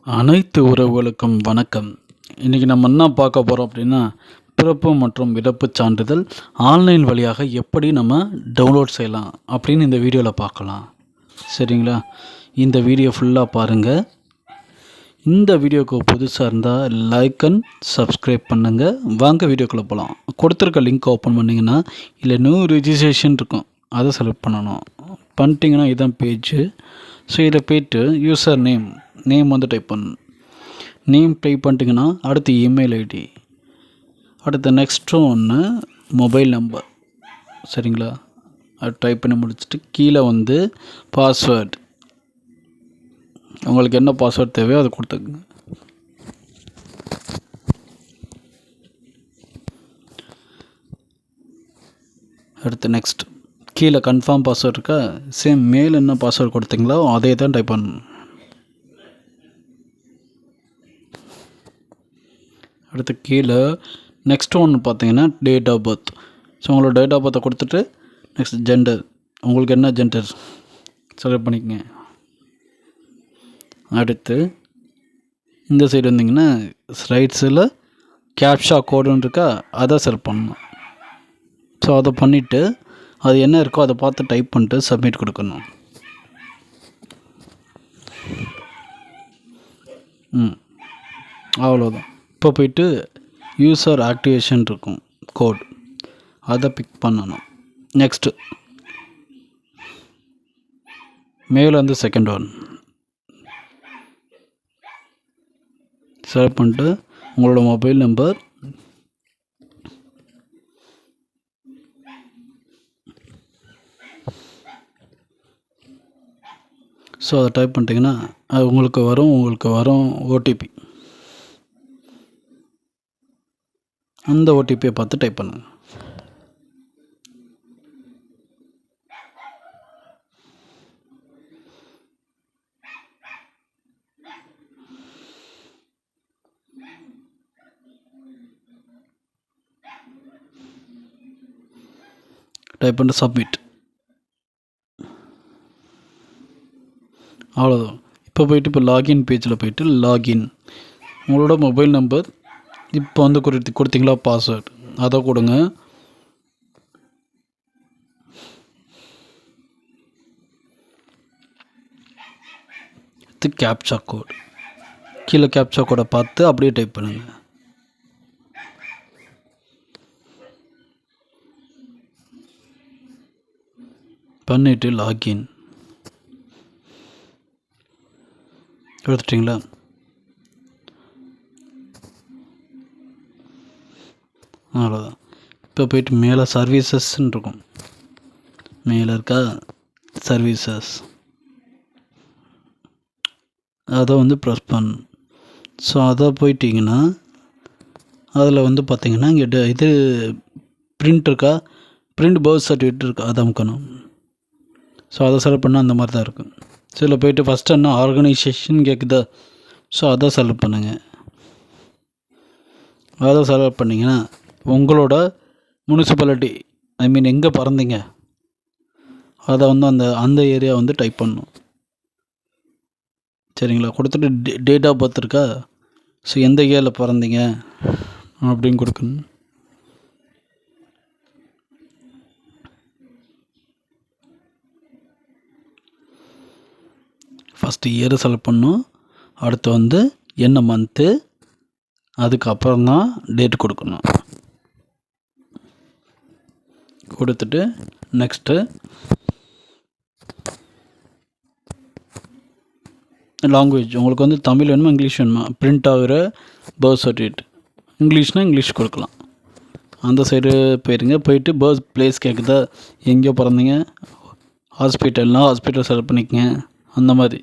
அனைத்து உறவுகளுக்கும் வணக்கம். இன்றைக்கி நம்ம என்ன பார்க்க போகிறோம் அப்படின்னா, பிறப்பு மற்றும் இறப்புச் சான்றிதழ் ஆன்லைன் வழியாக எப்படி நம்ம டவுன்லோட் செய்யலாம் அப்படின்னு இந்த வீடியோவில் பார்க்கலாம். சரிங்களா? இந்த வீடியோ ஃபுல்லாக பாருங்கள். இந்த வீடியோவுக்கு புதுசாக இருந்தால் லைக் அண்ட் சப்ஸ்கிரைப் பண்ணுங்கள். வாங்க வீடியோக்குள்ளே போகலாம். கொடுத்துருக்க லிங்க் ஓப்பன் பண்ணிங்கன்னா இல்லை நியூ ரிஜிஸ்ட்ரேஷன் இருக்கும், அதை செலக்ட் பண்ணணும். பண்ணிட்டீங்கன்னா இதுதான் பேஜ். ஸோ இதில் போய்ட்டு யூசர் நேம் வந்து டைப் பண்ணணும். நேம் டைப் பண்ணிட்டீங்கன்னா அடுத்து இமெயில் ஐடி, அடுத்து நெக்ஸ்ட்டு ஒன்று மொபைல் நம்பர். சரிங்களா? அது டைப் பண்ணி முடிச்சுட்டு கீழே வந்து பாஸ்வேர்டு, உங்களுக்கு என்ன பாஸ்வேர்டு தேவையோ அதை கொடுத்துக்குங்க. அடுத்து நெக்ஸ்ட் கீழே கன்ஃபார்ம் பாஸ்வேர்டு இருக்கா, சேம் மேல் என்ன பாஸ்வேர்டு கொடுத்தீங்களோ அதே தான் டைப் பண்ணணும். அடுத்து கீழே நெக்ஸ்ட் ஒன்று பார்த்தீங்கன்னா டேட் ஆஃப் பர்த். ஸோ உங்களோட டேட் ஆஃப் பர்த்தை கொடுத்துட்டு நெக்ஸ்ட் ஜெண்டர், உங்களுக்கு என்ன ஜெண்டர் செலக்ட் பண்ணிக்கங்க. அடுத்து இந்த சைடு வந்தீங்கன்னா ரைட் சைடில் கேப்ஷா கோடுன்னு இருக்கா, அதை செலக்ட் பண்ணணும். ஸோ அதை பண்ணிவிட்டு அது என்ன இருக்கோ அதை பார்த்து டைப் பண்ணிட்டு சப்மிட் கொடுக்கணும். அவ்வளோதான். இப்போ போய்ட்டு யூசர் ஆக்டிவேஷன் இருக்கும் கோட், அதை பிக் பண்ணணும். நெக்ஸ்ட்டு மேலே வந்து செகண்ட் ஒன் செலக்ட் பண்ணிட்டு உங்களோட மொபைல் நம்பர், ஸோ அதை டைப் பண்ணிட்டீங்கன்னா அது உங்களுக்கு வரும் ஓடிபி. அந்த ஓடிபியை பார்த்து டைப் பண்ணுங்கள். டைப் பண்ணிட்டு சப்மிட். அவ்வளோதான். இப்போ லாகின் பேஜில் போய்ட்டு லாகின், உங்களோட மொபைல் நம்பர் இப்போ வந்து கொடுத்தீங்களா பாஸ்வேர்டு, அதை கொடுங்க. இது கேப்சா கோட், கீழே கேப்சா கோடை பார்த்து அப்படியே டைப் பண்ணுங்கள். பண்ணிவிட்டு லாகின் எடுத்துட்டிங்களா? அவ்வளோதான். இப்போ போய்ட்டு மேலே சர்வீசஸ்ன்னு இருக்கும், மேலே இருக்கா சர்வீசஸ், அதை வந்து ப்ரெஸ் பண்ணணும். ஸோ அதை போயிட்டிங்கன்னா அதில் வந்து பார்த்திங்கன்னா இங்கே இது பிரிண்ட் இருக்கா, பிரிண்ட் பர்த் சர்டிஃபிகேட் இருக்கா, அதை அமுக்கணும். ஸோ அதை செலக்ட் பண்ணால் அந்த மாதிரி தான் இருக்கும். ஸோ இதில் போய்ட்டு ஃபஸ்ட்டு என்ன ஆர்கனைசேஷன் கேட்குதா, ஸோ அதை செலக்ட் பண்ணுங்கள். அதை செலக்ட் பண்ணிங்கன்னா உங்களோட முனிசிபாலிட்டி, ஐ மீன் எங்கே பிறந்தீங்க அதை வந்து அந்த ஏரியா வந்து டைப் பண்ணணும். சரிங்களா? கொடுத்துட்டு டேட் ஆஃப் பர்த் இருக்கா, ஸோ எந்த ஏரியாவில் பிறந்தீங்க அப்படின்னு கொடுக்கணும். ஃபஸ்ட்டு இயரை செலக்ட் பண்ணணும், அடுத்து வந்து என்ன மந்த்து, அதுக்கப்புறம் தான் டேட் கொடுக்கணும். கொடுத்துட்டு நெக்ஸ்ட்டு லாங்குவேஜ், உங்களுக்கு வந்து தமிழ் வேணுமா இங்கிலீஷ் வேணுமா, பிரிண்ட் ஆகிற பர்த் சர்டிஃபிகேட், இங்கிலீஷ்னால் இங்கிலீஷ் கொடுக்கலாம். அந்த சைடு போயிருங்க. போயிட்டு பர்த் பிளேஸ் கேட்குதா, எங்கேயோ பிறந்தீங்க, ஹாஸ்பிட்டல்னால் ஹாஸ்பிட்டல் செலக்ட் பண்ணிக்கங்க, அந்த மாதிரி.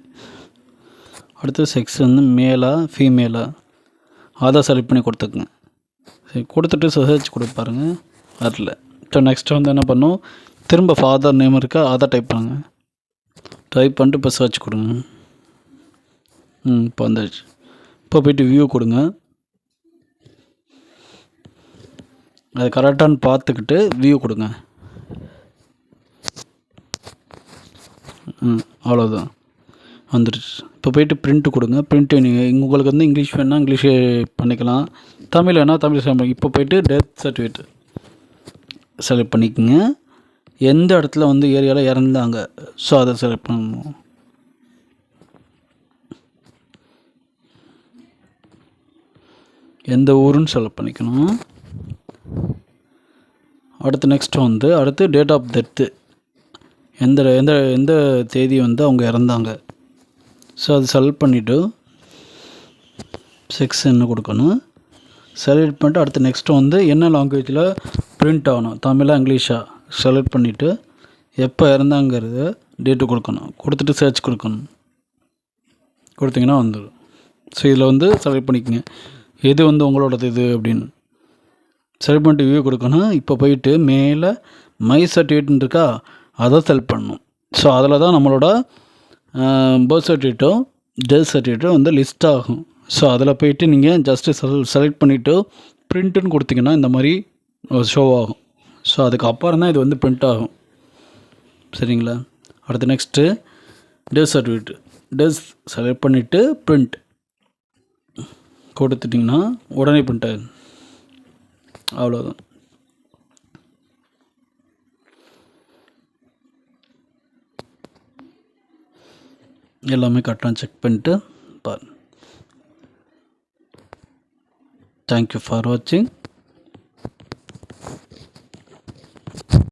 அடுத்து செக்ஸ் வந்து மேலா ஃபீமேலா, அதை செலக்ட் பண்ணி கொடுத்துக்குங்க. சரி, கொடுத்துட்டு சர்ச் கொடுப்பாருங்க அதில். ஸோ நெக்ஸ்ட்டு வந்து என்ன பண்ணும், திரும்ப ஃபாதர் நேம் இருக்கா, அதை டைப் பண்ணுங்கள். டைப் பண்ணிட்டு இப்போ சர்ச் கொடுங்க. இப்போ வந்துடுச்சு. இப்போ போய்ட்டு வியூ கொடுங்க. அது கரெக்டானு பார்த்துக்கிட்டு வியூ கொடுங்க. அவ்வளோதான். வந்துடுச்சு. இப்போ போய்ட்டு பிரிண்ட்டு கொடுங்க. பிரிண்ட்டு நீங்கள் உங்களுக்கு வந்து இங்கிலீஷ் வேணால் இங்கிலீஷே பண்ணிக்கலாம், தமிழ் வேணால் தமிழ் செலக்ட். இப்போ போய்ட்டு டெத் சர்டிஃபிகேட் செலக்ட் பண்ணிக்கோங்க. எந்த இடத்துல வந்து ஏரியாவில் இறந்தாங்க, ஸோ அதை செலக்ட் பண்ணணும். எந்த ஊருன்னு செலக்ட் பண்ணிக்கணும். அடுத்து டேட் ஆஃப் டெத்து, எந்த எந்த எந்த தேதி வந்து அவங்க இறந்தாங்க, ஸோ அது செலக்ட் பண்ணிவிட்டு செக்ஷன் கொடுக்கணும். செலக்ட் பண்ணிட்டு அடுத்து நெக்ஸ்ட்டு வந்து என்ன லாங்குவேஜில் பிரிண்ட் ஆகணும், தமிழா இங்கிலீஷா செலக்ட் பண்ணிவிட்டு எப்போ இறந்தாங்கிறது டேட்டு கொடுக்கணும். கொடுத்துட்டு சர்ச் கொடுக்கணும். கொடுத்தீங்கன்னா வந்துடும். ஸோ இதில் வந்து செலக்ட் பண்ணிக்கோங்க எது வந்து உங்களோடது இது அப்படின்னு. செலக்ட் பண்ணிட்டு வியூ கொடுக்கணும். இப்போ போயிட்டு மேலே மை சர்டிஃபிகேட்னு இருக்கா, அதை செலக்ட் பண்ணணும். ஸோ அதில் தான் நம்மளோட பர்த் சர்டிஃபிகேட்டும் டெத் சர்டிஃபிகேட்டும் வந்து லிஸ்ட் ஆகும். ஸோ அதில் போய்ட்டு நீங்கள் ஜஸ்ட்டு செலக்ட் பண்ணிவிட்டு பிரிண்ட்டுன்னு கொடுத்தீங்கன்னா இந்த மாதிரி ஷோ ஆகும். ஸோ அதுக்கப்புறம் தான் இது வந்து பிரிண்ட் ஆகும். சரிங்களா? அடுத்து next death certificate, death select பண்ணிவிட்டு பிரிண்ட் கொடுத்துட்டிங்கன்னா உடனே பிரிண்ட் ஆகும். அவ்வளோதான். எல்லாமே கரெக்டாக செக் பண்ணிட்டு பாருங்கள். தேங்க்யூ ஃபார் வாட்சிங்.